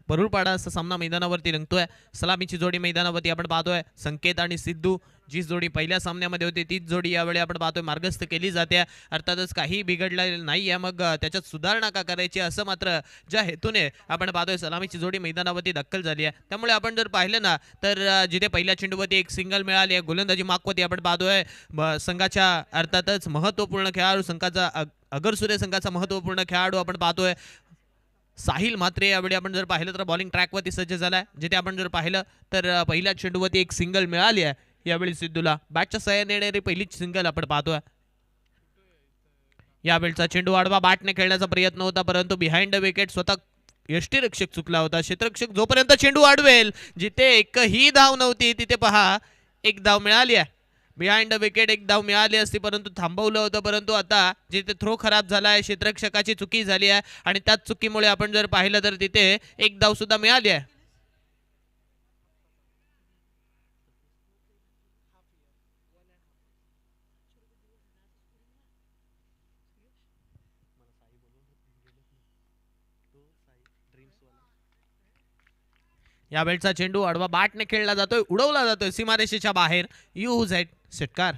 परुळपाडा असा सामना मैदानावरती रंगतोय। सलामीची जोडी मैदानावरती आपण पाहतोय, संकेत आणि सिद्धू जी जोडी पहिल्या सामन्यामध्ये होती तीच जोडी यावेळी आपण पाहतोय मार्गस्थ केली जाते। अर्थातच काही बिघडलेलं नाही आहे, मग त्याच्यात सुधारणा का करायची असं मात्र ज्या हेतूने आपण पाहतोय सलामीची जोडी मैदानावरती दाखल झाली आहे। त्यामुळे आपण जर पाहिलं ना तर जिथे पहिल्या चेंडूवरती एक सिंगल मिळाली आहे, गोलंदाजी मागवरती आपण पाहतोय संघाच्या अर्थातच महत्त्वपूर्ण खेळाडू संघाचा अगरसुरे संघाचा महत्त्वपूर्ण खेळाडू आपण पाहतोय साहिल म्हात्रे यावेळी आपण जर पाहिलं तर बॉलिंग ट्रॅकवरती सज्ज झालाय। जिथे आपण जर पाहिलं तर पहिल्या चेंडूवरती एक सिंगल मिळाली आहे यावेळी सिद्धूला, बॅटच्या सहाय्याने येणारी पहिलीच सिंगल आपण पाहतोय। यावेळचा चेंडू आडवा बॅटने खेळण्याचा प्रयत्न होता, परंतु बिहाइंड द विकेट स्वतः यष्टीरक्षक चुकला होता। क्षेत्ररक्षक जोपर्यंत चेंडू अडवेल, जिथे एकही धाव नव्हती तिथे पहा एक धाव मिळाली आहे। बिहाइंड द विकेट एक धाव मिळाली असती, परंतु थांबवलं होतं। परंतु आता जिथे थ्रो खराब झाला आहे, क्षेत्ररक्षकाची चुकी झाली आहे आणि त्याच चुकीमुळे आपण जर पाहिलं तर तिथे एक धाव सुद्धा मिळाली आहे। यावेळचा चेंडू आडवा बॅटने खेळला जातोय, उडवला जातोय सीमारेषेच्या बाहेर। यूज एट षटकार।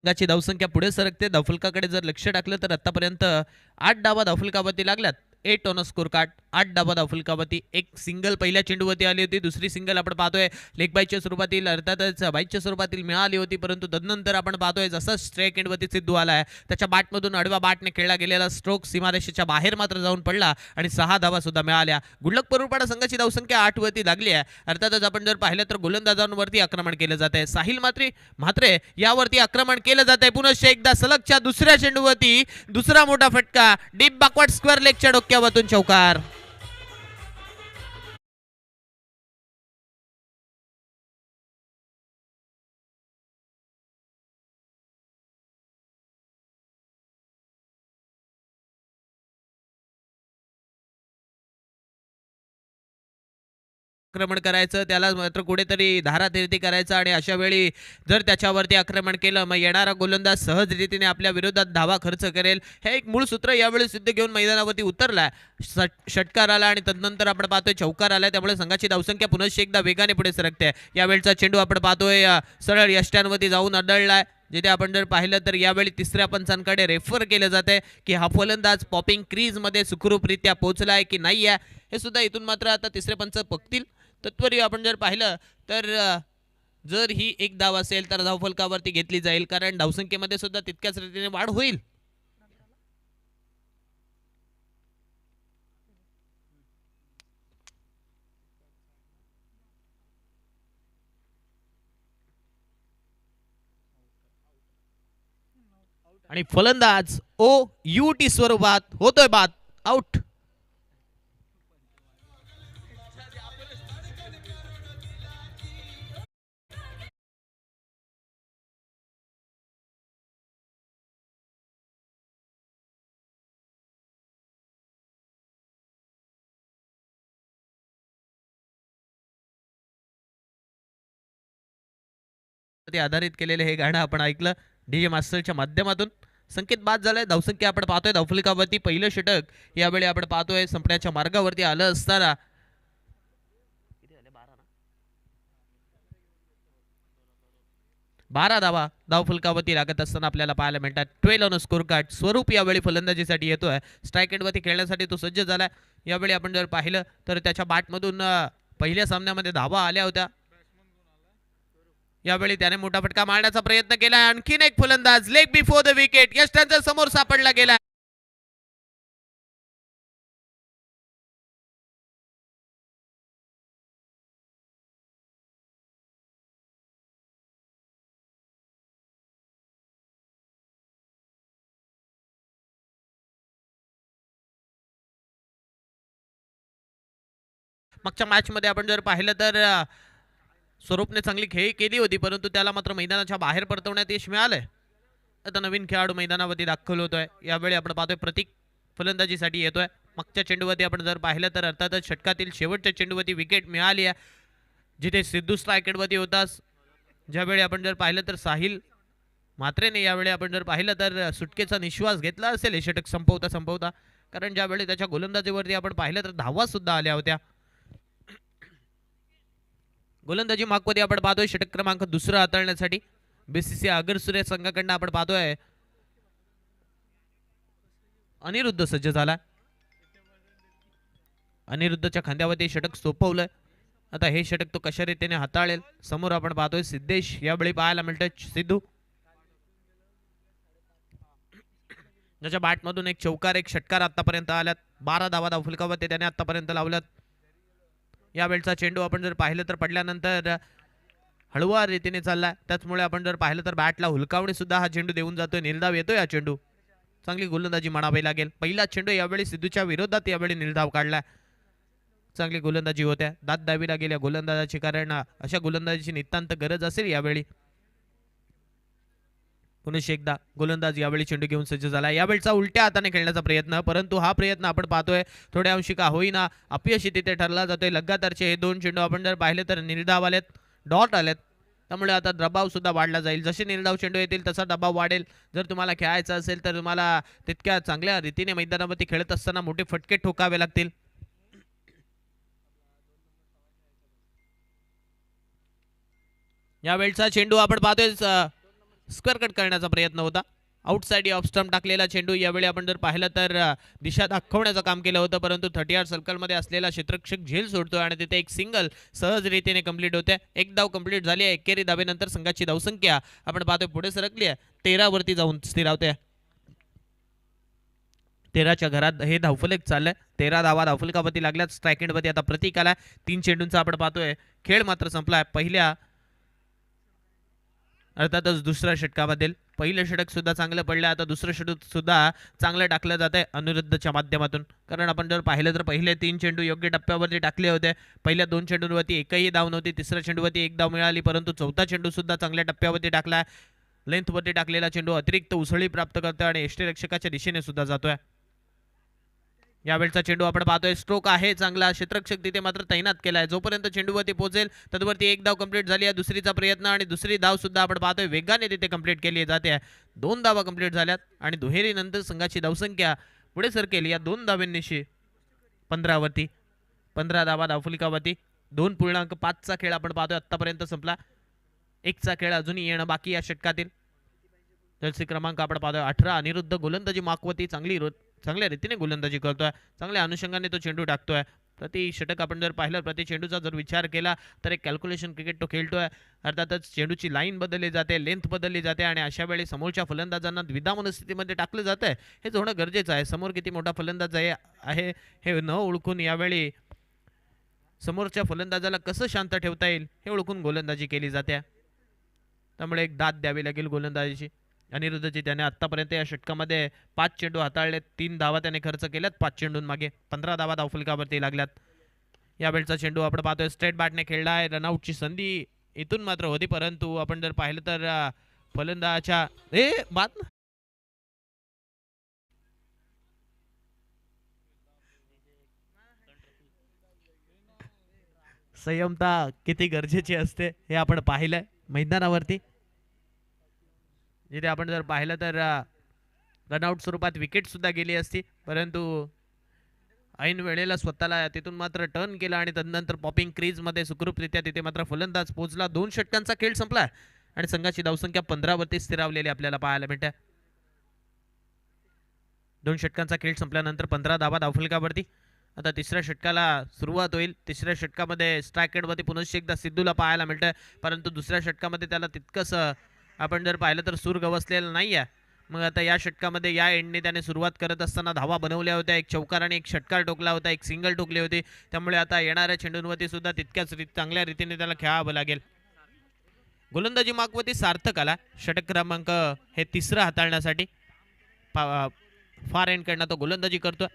संघाची धावसंख्या पुढे सरकते। धावफलकाकडे जर लक्ष टाकलं तर आतापर्यंत 8 डावा धावफलकावरती लागल्यात, 8 ऑन स्कोर कार्ड, 8 डावा धावफलकावरती। एक सिंगल पहिल्या चेंडूवरती आली होती, दुसरी सिंगल आपण पाहतोय लेग बाईच्या स्वरूपातील अर्थातच बाईच्या स्वरूपातील मिळाली होती, परंतु तदनंतर आपण पाहतोय जसा स्ट्राईक एंडवरती सिद्धू आलाय त्याच्या बॅटमधून आडव्या बॅटने खेळला गेलेला स्ट्रोक सीमारेषेच्या बाहेर मात्र जाऊन पडला आणि 6 धावा सुद्धा मिळाल्या। गुडलक परुळपाडा संघाची धावसंख्या 8 वरती लागली आहे। अर्थातच आपण जर पाहिलं तर गोलंदाजांवरती आक्रमण केलं जात आहे। साहिल म्हात्रे यावरती आक्रमण केलं जात आहे। पुनश्च एकदा सलगच्या दुसऱ्या चेंडूवरती दुसरा मोठा फटका, डीप बॅकवर्ड स्क्वेअर लेगच्या डोक्यावरून चौकार। आक्रमण करायचं, त्याला मात्र कुठेतरी धारातिरती करायचं आणि अशा वेळी जर त्याच्यावरती आक्रमण केलं मग येणारा गोलंदाज सहज रीतीने आपल्या विरोधात धावा खर्च करेल। हे एक मूळ सूत्र यावेळी सिद्ध घेऊन मैदानावरती उतरलाय। षटकार आला आणि तदनंतर आपण पाहतोय चौकार आलाय, त्यामुळे संघाची धावसंख्या पुनश्च एकदा वेगाने पुढे सरकते। यावेळचा चेंडू आपण पाहतोय सरळ यष्ट्यांवरती जाऊन आदळलाय, जिथे आपण जर पाहिलं तर यावेळी तिसऱ्या पंचांकडे रेफर केलं जाते की हा फलंदाज पॉपिंग क्रीजमध्ये सुखरूपरित्या पोहोचलाय की नाही आहे, हे सुद्धा इथून मात्र आता तिसरे पंच बघतील। तत्वरी आपण जर पाहिलं तर जर ही एक धाव असेल तर धावफलकावरती घेतली जाईल, कारण धावसंख्येमध्ये सुद्धा तितक्याच रीतीने वाढ होईल। आणि फलंदाज OUT स्वरूपात होतोय बाद, आउट। ते आधारित केलेले हे गाणं आपण ऐकलं डीजे मास्टरच्या माध्यमातून। संकेत बाद झालाय, धावसंख्या आपण पाहतोय धावफलकावरती पहिलं षटक यावेळी आपण पाहतोय संपण्याच्या मार्गावरती आलं असताना 12 धावा धावफलकावरती लागत असताना आपल्याला पाहायला मिळतात। 12 ऑन स्कोर कार्ड। स्वरूप यावेळी फलंदाजीसाठी येतोय, स्ट्राईक एंडवरती खेळण्यासाठी तो सज्ज झालाय। यावेळी आपण जर पाहिलं तर त्याच्या बॅटमधून पहिल्या सामन्यामध्ये धावा आल्या होत्या, यावेळी त्याने मोठा फटका मारण्याचा प्रयत्न केला। आणखीन एक फलंदाज लेग बिफोर द विकेट यष्टांच्या समोर सापडला गेला। मागच्या मॅच मध्ये आपण जर पाहिलं तर स्वरूपने चांगली खेळी केली होती, परंतु त्याला मात्र मैदानाच्या बाहेर परतवण्यात यश मिळालंय. आता नवीन खेळाडू मैदानावरती दाखल होतोय. यावेळी आपण पाहतोय प्रतीक फलंदाजीसाठी येतोय. मागच्या चेंडूवरती आपण जर पाहिलं तर अर्थातच षटकातील शेवटच्या चेंडूवरती विकेट मिळाली आहे, जिथे सिद्धू स्ट्रायकेटवरती होताच. ज्यावेळी आपण जर पाहिलं तर साहिल म्हात्रेने यावेळी आपण जर पाहिलं तर सुटकेचा निश्वास घेतला असेल हे षटक संपवता संपवता, कारण ज्यावेळी त्याच्या गोलंदाजीवरती आपण पाहिलं तर धावा सुद्धा आल्या होत्या. गोलंदाजी मागवती आपण पाहतोय षटक क्रमांक दुसरा हाताळण्यासाठी बीसीसीआय अगरसुरे संघाकडनं आपण पाहतोय अनिरुद्ध सज्ज झाला. अनिरुद्धच्या खांद्यावरती षटक सोपवलंय. आता हे षटक तो कशा रीतीने हाताळेल समोर आपण पाहतोय सिद्धेश यावेळी पाहायला मिळतोय. सिद्धू ज्याच्या बॅटमधून एक चौकार एक षटकार आतापर्यंत आल्यात. 12 धावा धावफलकावरती त्याने आतापर्यंत लावल्यात. यावेळचा चेंडू आपण जर पाहिलं तर पडल्यानंतर हळुवार रीतीने चाललाय, त्याचमुळे आपण जर पाहिलं तर बॅटला हुलकावणी सुद्धा हा चेंडू देऊन जातोय. निर्धाव येतोय हा चेंडू. चांगली गोलंदाजी म्हणावी लागेल. पहिला चेंडू यावेळी सिद्धूच्या विरोधात यावेळी निर्धाव काढलाय. चांगली गोलंदाजी होत्या. दाद द्यावी लागेल या गोलंदाजाची, कारण अशा गोलंदाजीची नितांत गरज असेल यावेळी. पुन्हा एकदा गोलंदाज यावेळी चेंडू घेऊन सज्ज झाला. यावेळचा उलट्या हाताने खेळण्याचा प्रयत्न, परंतु हा प्रयत्न आपण पाहतोय थोड्या अंशी का होईना अपयशी तिथे ठरला जातोय. लगातारचे हे दोन चेंडू आपण जर पाहिले तर निर्धाव आलेत, डॉट आलेत. त्यामुळे आता दबाव सुद्धा वाढला जाईल. जसे निर्धाव चेंडू येतील तसा दबाव वाढेल. जर तुम्हाला खेळायचं असेल तर तुम्हाला तितक्या चांगल्या रीतीने मैदानावरती खेळत असताना मोठे फटके ठोकावे लागतील. यावेळचा चेंडू आपण पाहतोय स्क्वेअर कट करण्याचा प्रयत्न होता. आउटसाइड ऑफ स्टंप टाकलेला चेंडू यावेळी आपण जर पाहिलं तर दिशा दाखवण्याचं काम केलं होतं, परंतु 30 यार्ड सर्कलमध्ये असलेला क्षेत्ररक्षक झेल सोडतोय आणि तिथे एक सिंगल सहज रीतीने कंप्लीट होते. एक धाव कंप्लीट झाली आहे. एकेरी धावेनंतर संघाची धावसंख्या आपण पाहतोय पुढे सरकली आहे, 13 वरती जाऊन स्थिरावते. 13च्या घरात हे धावफलक चाललंय. 13 धावा धावफलकावरती लागल्यात. स्ट्रायकेटवरती आता प्रतीक आला. 3 चेंडूंचा आपण पाहतोय खेळ मात्र संपलाय. पहिल्या अर्थातच दुसऱ्या षटकाबद्दल पहिलं षटक सुद्धा चांगलं पडलं. आता दुसरं षटक सुद्धा चांगलं टाकलं जात आहे अनिरुद्धच्या माध्यमातून, कारण आपण जर पाहिलं तर पहिले 3 चेंडू योग्य टप्प्यावरती टाकले होते. पहिल्या 2 चेंडूंवरती एकही धाव नव्हती. तिसऱ्या चेंडूवरती एक धाव मिळाली, परंतु चौथा चेंडू सुद्धा चांगल्या टप्प्यावरती टाकला. लेंथवरती टाकलेला चेंडू अतिरिक्त उसळी प्राप्त करतोय आणि यष्टीरक्षकाच्या दिशेने सुद्धा जातोय. यावेळचा चेंडू आपण पाहतोय स्ट्रोक आहे चांगला. क्षेत्ररक्षक तिथे मात्र तैनात केलाय. जोपर्यंत चेंडूवरती पोहोचेल तदवरती एक धाव कंप्लीट झाली आहे. दुसरीचा प्रयत्न आणि दुसरी धाव सुद्धा आपण पाहतोय वेगाने तिथे कंप्लीट केली जाते. 2 धावा कंप्लीट झाल्यात आणि दुहेरीनंतर संघाची धावसंख्या पुढे सरकेल या 2 धावांनीशी 15 वरती. 15 धावा धावफलकावरती. 2.5चा खेळ आपण पाहतोय आतापर्यंत संपला. 1चा खेळ अजूनही येणं बाकी या षटकातील. जर्सी क्रमांक आपण पाहतोय 18 अनिरुद्ध. गोलंदाजी माकवती चांगल्या रीतीने गोलंदाजी करतोय. चांगल्या अनुषंगाने तो चेंडू टाकतोय. प्रति षटक आपण जर पाहिलं, प्रति चेंडूचा जर विचार केला तर एक कॅल्क्युलेशन क्रिकेट तो खेळतोय. अर्थातच चेंडूची लाईन बदलली जाते, लेंथ बदलली जाते आणि अशा वेळी समोरच्या फलंदाजांना द्विधा मनस्थितीमध्ये टाकलं जातंय. हेच होणं गरजेचं आहे. समोर किती मोठा फलंदाज आहे हे न ओळखून यावेळी समोरच्या फलंदाजाला कसं शांत ठेवता येईल हे ओळखून गोलंदाजी केली जाते. त्यामुळे एक दाद द्यावी लागेल गोलंदाजीची. अनिरुद्धची त्याने आतापर्यंत या षटकामध्ये 5 चेंडू हाताळले. 3 धावा त्याने खर्च केल्यात 5 चेंडूंमागे. 15 धावा धावफलकावरती लागल्यात. यावेळचा चेंडू आपण पाहतोय स्ट्रेट बॅटने खेळला आहे. रनआउटची संधी इथून मात्र होती, परंतु आपण जर पाहिलं तर फलंदाजाच्या संयमता किती गरजेची असते हे आपण पाहिलंय मैदानावरती. जिथे आपण जर पाहिलं तर रनआउट स्वरूपात विकेट सुद्धा गेली असती, परंतु ऐन वेळेला स्वतःला तिथून मात्र टर्न केला आणि तदनंतर पॉपिंग क्रीजमध्ये सुखरूपरित्या तिथे मात्र फलंदाज पोहोचला. 2 षटकांचा खेळ संपलाय आणि संघाची धावसंख्या 15 वरती स्थिरावलेली आपल्याला पाहायला मिळते. 2 षटकांचा खेळ संपल्यानंतर 15 धावा धावफलकावरती. आता तिसऱ्या षटकाला सुरुवात होईल. तिसऱ्या षटकामध्ये स्ट्रायकेटवरती पुन्हा एकदा सिद्धूला पाहायला मिळतंय, परंतु दुसऱ्या षटकामध्ये त्याला तितकंच आपण जर पाहिलं तर सूर गवसलेला नाही आहे. मग आता या षटकामध्ये या एंडने त्याने सुरुवात करत असताना धावा बनवल्या होत्या. एक चौकार आणि एक षटकार टोकला होता, एक सिंगल टोकली होती. त्यामुळे आता येणाऱ्या चेंडूंवरती सुद्धा तितक्याच चांगल्या रीतीने त्याला खेळावं लागेल. गोलंदाजी मागवती सार्थक आला. षटक क्रमांक हे तिसरं हाताळण्यासाठी फार एंडकडनं तो गोलंदाजी करतोय.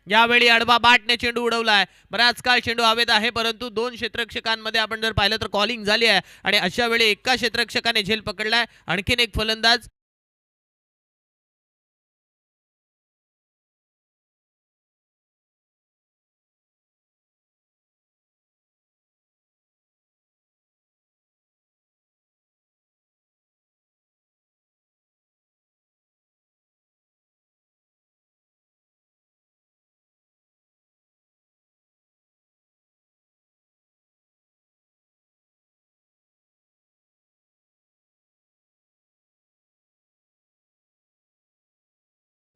यावेळी आडवा बाटने चेंडू उडवलाय. बराच काळ चेंडू हवेत आहे, परंतु दोन क्षेत्ररक्षकांमध्ये आपण जर पाहिलं तर कॉलिंग झाली आहे आणि अशा वेळी एका क्षेत्ररक्षकाने झेल पकडलाय. आणखीन एक फलंदाज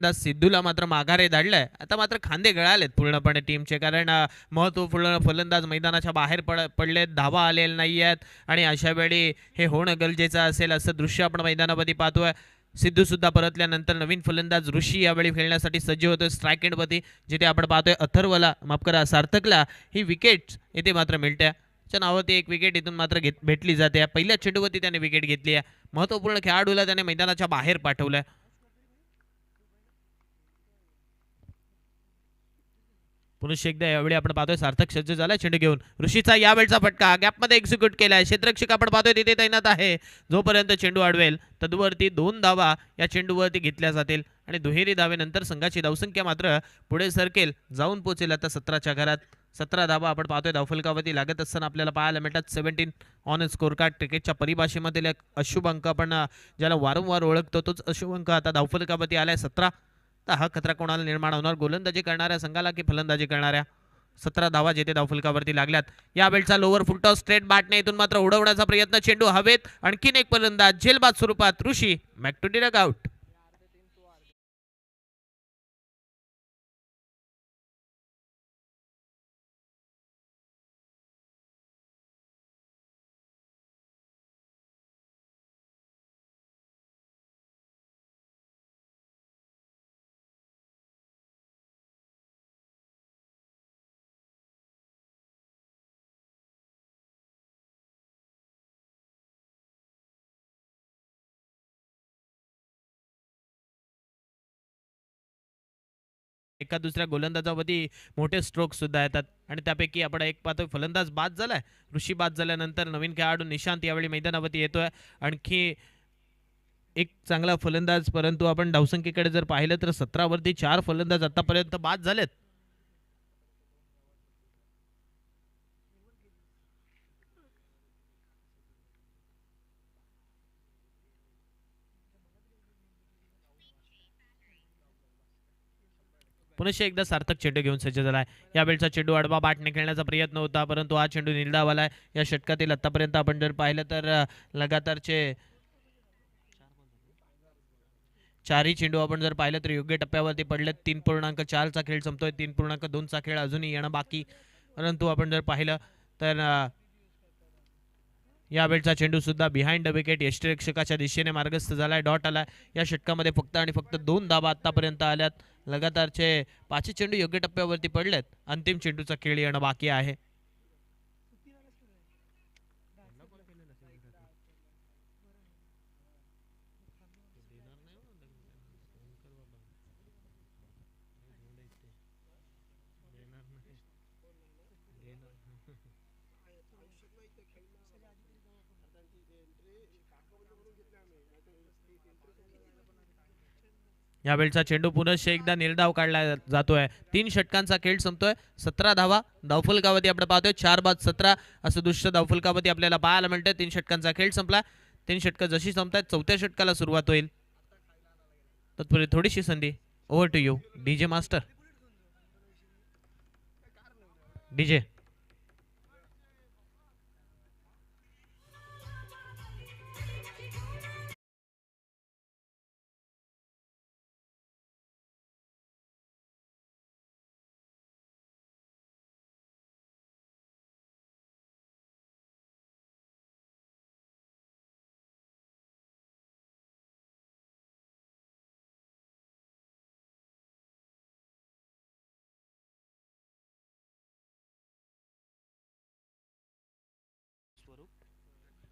सिद्धूला मात्र माघारे धाडलंय. आता मात्र खांदे गळालेत पूर्णपणे टीमचे, कारण महत्वपूर्ण फलंदाज मैदानाच्या बाहेर पडलेत, धावा आलेल्या नाही आहेत आणि अशा वेळी हे होणं गरजेचं असेल असं दृश्य आपण मैदानामध्ये पाहतोय. सिद्धू सुद्धा परतल्यानंतर नवीन फलंदाज ऋषी यावेळी खेळण्यासाठी सज्ज होतोय स्ट्राईक एंडमध्ये, जिथे आपण पाहतोय अथर्वला माफ करा सार्थकला ही विकेट येथे मात्र मिळते. च्या नावावरती एक विकेट इथून मात्र भेटली जाते. पहिल्या चेंडूवरती त्याने विकेट घेतली आहे. महत्वपूर्ण खेळाडूला त्याने मैदानाच्या बाहेर पाठवलंय. पुरुष एकदा यावेळी आपण पाहतोय सार्थक सज्ज झाला चेंडू घेऊन. ऋषीचा यावेळचा फटका गॅपमध्ये एक्झिक्यूट केलाय. क्षेत्ररक्षक आपण पाहतोय तिथे तैनात आहे. जोपर्यंत चेंडू अडवेल तदवरती 2 धावा या चेंडूवरती घेतल्या जातील आणि दुहेरी धावेनंतर संघाची धावसंख्या मात्र पुढे सरकेल, जाऊन पोहोचेल आता 17च्या घरात. 17 धावा आपण पाहतोय धावफलकावरती लागत असताना आपल्याला पाहायला मिळतात. 17 ऑन स्कोर कार्ड. क्रिकेटच्या परिभाषेमधील एक अशुभ अंक आपण ज्याला वारंवार ओळखतो तोच अशुभ अंक आता धावफलकावरती आलाय 17. तर हा खतरा कोणाला निर्माण होणार, गोलंदाजी करणाऱ्या संघाला की फलंदाजी करणाऱ्या? 17 धावा जेथे धावफलकावरती लागल्यात. यावेळचा लोअर फुलटॉस स्ट्रेट बॅटने इथून मात्र उडवण्याचा प्रयत्न, चेंडू हवेत. आणखीन एक फलंदाज झेलबाद स्वरूपात ऋषी बॅक टू डग आउट. एका दुसऱ्या गोलंदाजावरती मोठे स्ट्रोक सुद्धा येतात आणि त्यापैकी आपण एक पाहतोय फलंदाज बाद झालाय. ऋषी बाद झाल्यानंतर नवीन खेळाडू निशांत यावेळी मैदानावरती येतोय. आणखी एक चांगला फलंदाज, परंतु आपण धावसंख्येकडे जर पाहिलं तर 17 वरती 4 फलंदाज आतापर्यंत बाद झालेत. पुनश्च एकदा सार्थक चेंडू घेऊन सज्ज झालाय. यावेळचा चेंडू आडवा बाटने खेळण्याचा प्रयत्न होता, परंतु हा चेंडू निर्धावाला आहे. या षटकातील आतापर्यंत आपण जर पाहिलं तर लगातारचे 4ही चेंडू आपण जर पाहिलं तर योग्य टप्प्यावरती पडलेत. 3.4चा खेळ संपतोय. 3.2चा खेळ अजूनही येणं बाकी, परंतु आपण जर पाहिलं तर यावेळचा चेंडू सुद्धा बिहाइंड द विकेट यष्टिरक्षकाच्या दिशेने मार्गस्थ झालाय. डॉट आलाय. या षटकामध्ये फक्त आणि फक्त 2 धावा आतापर्यंत आल्यात. लगातारचे 5 चेंडू योग्य टप्प्यावरती पडलेत. अंतिम चेंडूचा खेळ येणं बाकी आहे. यावेळचा चेंडू पुनश्च एकदा निर्धाव काढला जातोय. 3 षटकांचा खेळ संपतोय. 17 धावा धावफलकावरती आपण पाहतोय. 4 बाद 17 असं दृश्य धावफलकावरती आपल्याला पाहायला मिळतंय. 3 षटकांचा खेळ संपला. 3 षटकं जशी संपतायत 4थ्या षटकाला सुरुवात होईल. तत्पूर्वी थोडीशी संधी. Over to you DJ master. DJ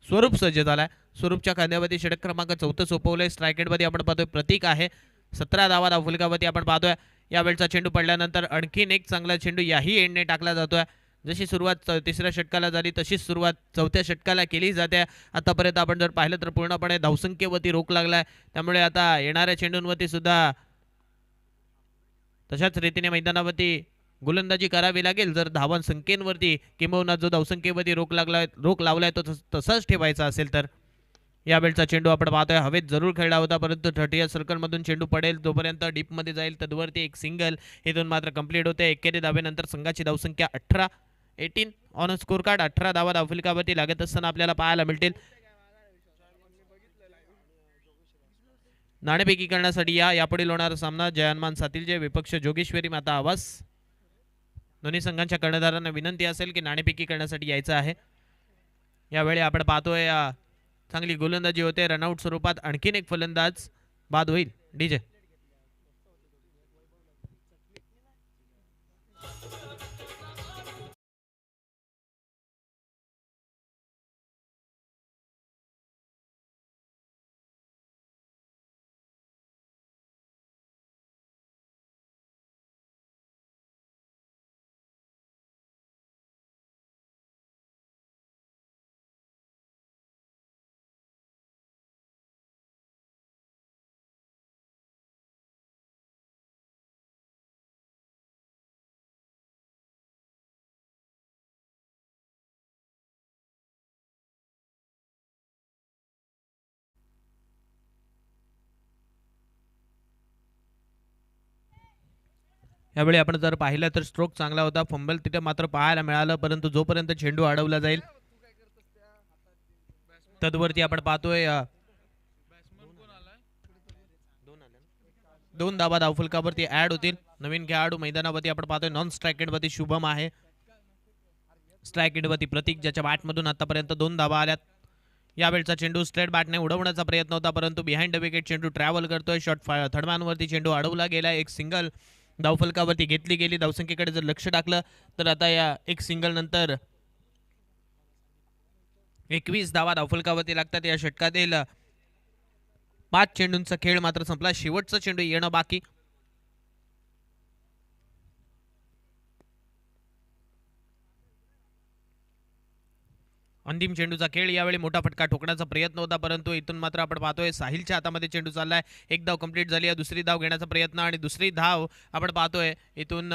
स्वरूप सज्ज झालाय. स्वरूपच्या खांद्यावरती षटक क्रमांक 4 सोपवलंय. स्ट्रायकेटमध्ये आपण पाहतोय प्रतीक आहे. 17 धावा धावफलकावरती आपण पाहतोय. यावेळचा चेंडू पडल्यानंतर आणखीन एक चांगला चेंडू याही एंडने टाकला जातोय. जशी सुरुवात तिसऱ्या षटकाला झाली तशीच सुरुवात चौथ्या षटकाला केली जाते. आतापर्यंत आपण जर पाहिलं तर पूर्णपणे धावसंख्येवरती रोख लागलाय. त्यामुळे आता येणाऱ्या चेंडूंवरती सुद्धा तशाच रीतीने मैदानावरती गोलंदाजी करावी लागेल. जर धावन संख्येवरती किंबहुना जो धावसंख्येवरती रोख लावलाय तो तसाच ठेवायचा असेल तर. यावेळचा चेंडू आपण पाहतोय हवेत जरूर खेळला होता, परंतु 30 सर्कलमधून चेंडू पडेल जोपर्यंत डीपमध्ये जाईल तदवरती एक सिंगल इथून मात्र कंप्लीट होते. 91 धावेनंतर संघाची धावसंख्या 18 ऑन स्कोर कार्ड. 18 धावा धावफलकावरती लागत असताना आपल्याला पाहायला मिळतील. नाणेफेकी करण्यासाठी यापुढील होणारा सामना जयन्मान सातिलचे विपक्ष जोगेश्वरी माता आवास. दोन्ही संघांच्या कर्णधारांना विनंती असेल की नाणेफेकी करण्यासाठी यायचं आहे. यावेळी आपण पाहतोय चांगली गोलंदाजी होते. रनआउट स्वरूपात आणखीन एक फलंदाज बाद होईल. डीजे यावेळी आपण जर पाहिलं तर स्ट्रोक चांगला होता. फंबल तिथे मात्र पाहायला मिळालं, परंतु जोपर्यंत चेंडू अडवला जाईल तदवरती आपण पाहतोय 2 धावा धावफलकावरती ऍड होतील. नवीन खेळाडू मैदानावरती आपण पाहतोय नॉन स्ट्राइक वरती शुभम आहे. स्ट्राइक वरती प्रतीक, ज्याच्या बॅटमधून आतापर्यंत 2 धावा आल्यात. यावेळचा चेंडू स्ट्रेट बॅटने उडवण्याचा प्रयत्न होता, परंतु बिहाइंड द विकेट चेंडू ट्रॅव्हल करतोय. शॉट थर्डमॅन वरती चेंडू अडवला गेला. एक सिंगल धावफलकावरती घेतली गेली. धावसंख्येकडे जर लक्ष टाकलं तर आता या एक सिंगल नंतर 21 धावा धावफलकावरती लागतात. या षटकातील 5 चेंडूंचा खेळ मात्र संपला. शेवटचा चेंडू येणं बाकी. अंतिम चेंडूचा खेळ. यावेळी मोठा फटका ठोकण्याचा प्रयत्न होता, परंतु इथून मात्र आपण पाहतोय साहिलच्या हातामध्ये चेंडू चाललाय. एक धाव कंप्लीट झाली आहे. दुसरी धाव घेण्याचा प्रयत्न आणि दुसरी धाव आपण पाहतोय इथून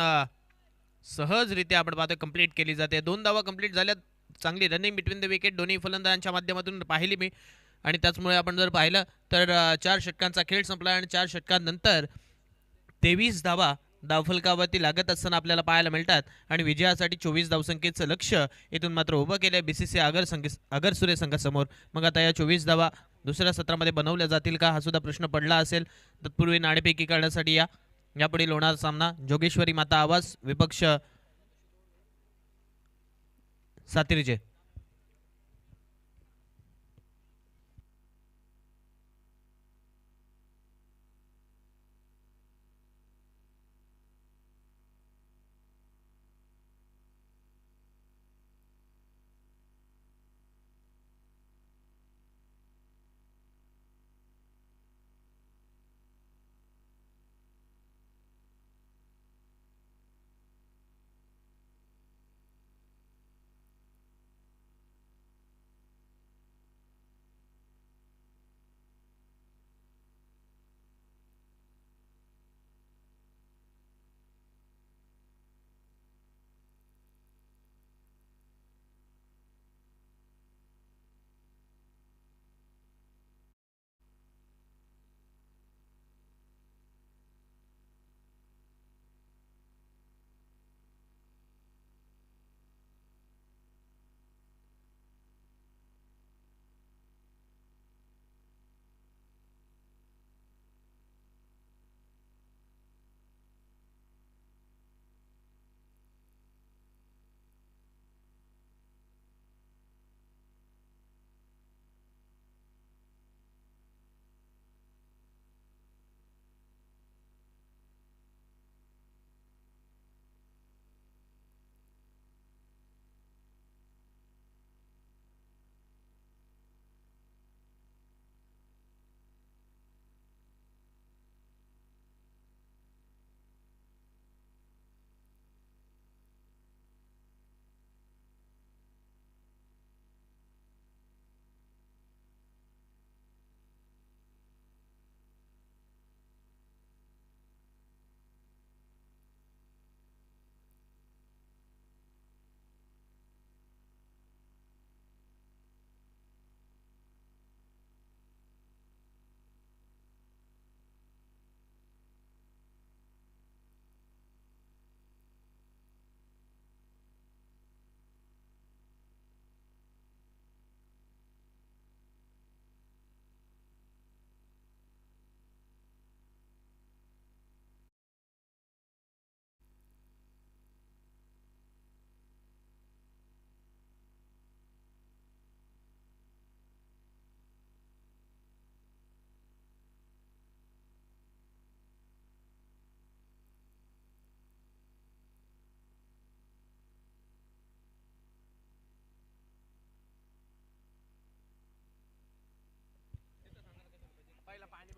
सहजरित्या आपण पाहतोय कंप्लीट केली जाते. 2 धावा कंप्लीट झाल्या. चांगली रनिंग बिटवीन द विकेट दोन्ही फलंदाजांच्या माध्यमातून पाहिली मी, आणि त्याचमुळे आपण जर पाहिलं तर 4 षटकांचा खेळ संपला आणि 4 षटकांनंतर 23 धावा धावफलकावरती लागत असताना आपल्याला पाहायला मिळतात आणि विजयासाठी 24 धावसंख्येचं लक्ष इथून मात्र उभं केलं बीसीसी अगरसुरे संघासमोर. मग आता या 24 धावा दुसऱ्या सत्रामध्ये बनवल्या जातील का, हा सुद्धा प्रश्न पडला असेल. तत्पूर्वी नाणेफेकी करण्यासाठी यापुढील होणारा सामना जोगेश्वरी माता आवास विपक्ष सातिरचे.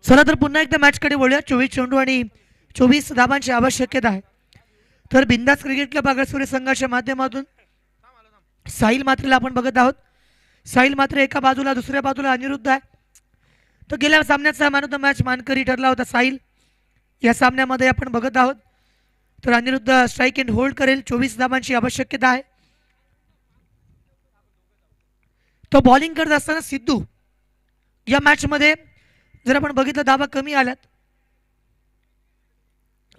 चला तर पुन्हा एकदा मॅचकडे वळूया. 24 चेंडू आणि 24 धाबांची आवश्यकता आहे. तर बिंदास क्रिकेट क्लब आगरसुरे संघाच्या माध्यमातून साहिल मात्रेला आपण बघत आहोत. साहिल मात्रे एका बाजूला, दुसऱ्या बाजूला अनिरुद्ध आहे. तर गेल्या सामन्याचा मॅन ऑफ द मॅच मानकरी ठरला होता साहिल. या सामन्यामध्ये आपण बघत आहोत तर अनिरुद्ध स्ट्राईक अँड होल्ड करेल. 24 धाबांची आवश्यकता आहे. तो बॉलिंग करत असताना सिद्धू या मॅच मध्ये जर आपण बघितलं धाबा कमी आल्यात,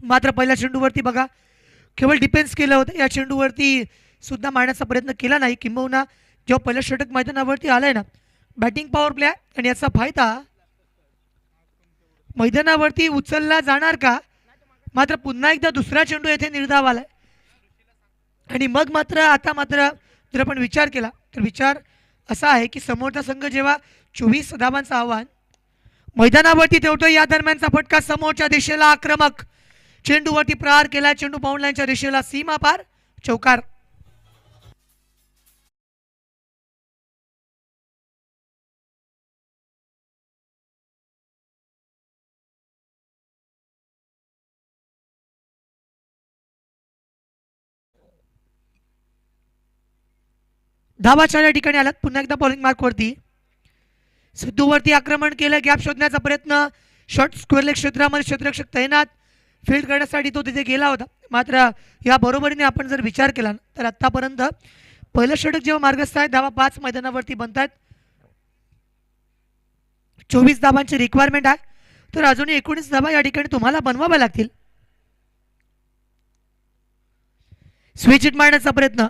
मात्र पहिल्या चेंडूवरती बघा केवळ डिफेन्स केलं होतं. या चेंडूवरती सुद्धा मारण्याचा प्रयत्न केला नाही. किंबहुना जेव्हा पहिलं षटक मैदानावरती आलंय ना, बॅटिंग पॉवर प्ले आणि याचा फायदा मैदानावरती उचलला जाणार का. मात्र पुन्हा एकदा दुसरा चेंडू येथे निर्धाव आलाय आणि मग मात्र आता मात्र जर आपण विचार केला तर विचार असा आहे की समोरचा संघ जेव्हा 24 धाबांचं आव्हान मैदानावरती ठेवतो, या दरम्यानचा फटका समोरच्या दिशेला आक्रमक चेंडूवरती प्रहार केला. चेंडू बाउंड लाईनच्या दिशेला सीमा पार, चौकार. धावाच्या या ठिकाणी आलात. पुन्हा एकदा बॉलिंग मार्कवरती सिद्धूवरती आक्रमण केलं. गॅप शोधण्याचा प्रयत्न, शॉर्ट स्क्वेअर लेग क्षेत्रामध्ये क्षेत्ररक्षक तैनात, फील्ड करण्यासाठी तो तिथे गेला होता. मात्र या बरोबरीने आपण जर विचार केला तर आतापर्यंत पहिलं षटक जेव्हा मार्गस्थ आहे, धावा 5 मैदानावरती बनतात. 24 धाबांची रिक्वायरमेंट आहे. तर अजूनही 19 धाबा या ठिकाणी तुम्हाला बनवाव्या लागतील. स्विच हिट मारण्याचा प्रयत्न,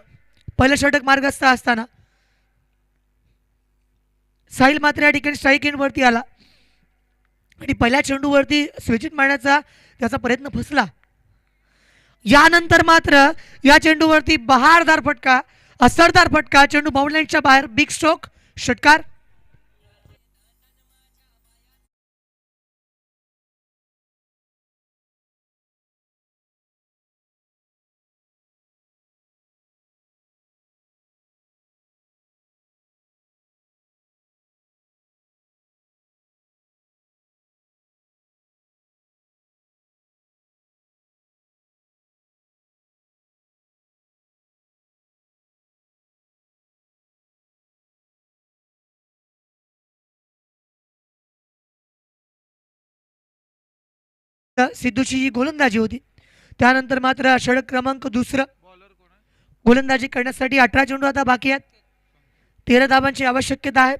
पहिलं षटक मार्गस्थ असताना साहिल मात्र या ठिकाणी स्ट्राईक एंड वरती आला आणि पहिल्या चेंडूवरती स्विच हिट मारण्याचा त्याचा प्रयत्न फसला. यानंतर मात्र या चेंडूवरती बहारदार फटका, असरदार फटका, चेंडू बाउंड लाईनच्या बाहेर, बिग स्ट्रोक, षटकार. सिद्धूची जी गोलंदाजी होती त्यानंतर मात्र षटक क्रमांक दुसरं गोलंदाजी करण्यासाठी 18 चेंडू आता बाकी आहेत. 13 धाबांची आवश्यकता आहे.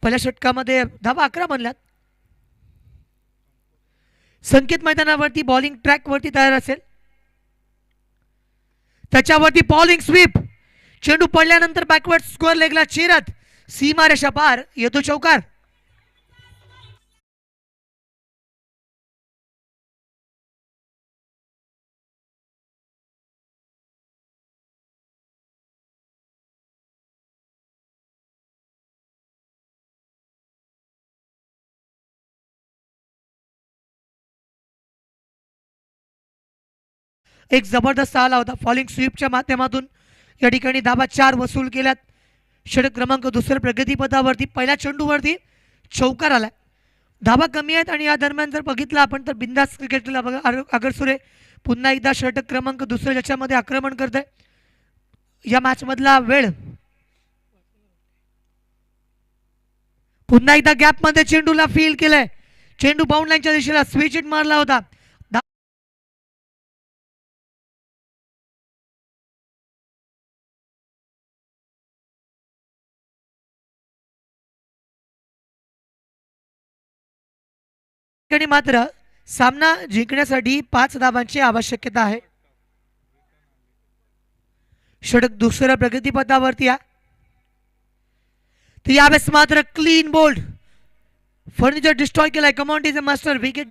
पहिल्या षटकामध्ये धाबा 11 बनल्यात. संकेत मैदानावरती बॉलिंग ट्रॅक वरती तयार असेल, त्याच्यावरती बॉलिंग स्वीप, चेंडू पडल्यानंतर बॅकवर्ड स्क्वेअर लेगला चिरत सीमारेषा पार, येतो चौकार. एक जबरदस्त आला होता फॉलिंग स्वीपच्या माध्यमातून या ठिकाणी धाबा 4 वसूल केल्यात. षटक क्रमांक दुसऱ्या प्रगतीपथावरती पहिल्या चेंडूवरती चौकार आलाय. धाबा कमी आहेत आणि या दरम्यान जर बघितलं आपण तर बिंदास क्रिकेटला बघा आगरसुरे पुन्हा एकदा षटक क्रमांक दुसऱ्या ज्याच्यामध्ये आक्रमण करत आहे. या मॅच मधला वेळ पुन्हा एकदा गॅप मध्ये चेंडूला फील केलंय. चेंडू बाउंड लाईनच्या दिशेला स्विच हिट मारला होता. मात्र सामना जिंकण्यासाठी 5 धाबांची आवश्यकता आहे. षटक दुसऱ्या प्रगतीपथावरती आहे. तर यावेळेस मात्र क्लीन बोल्ड फर्निचर डिस्ट्रॉय केलाय. Command is a master wicket.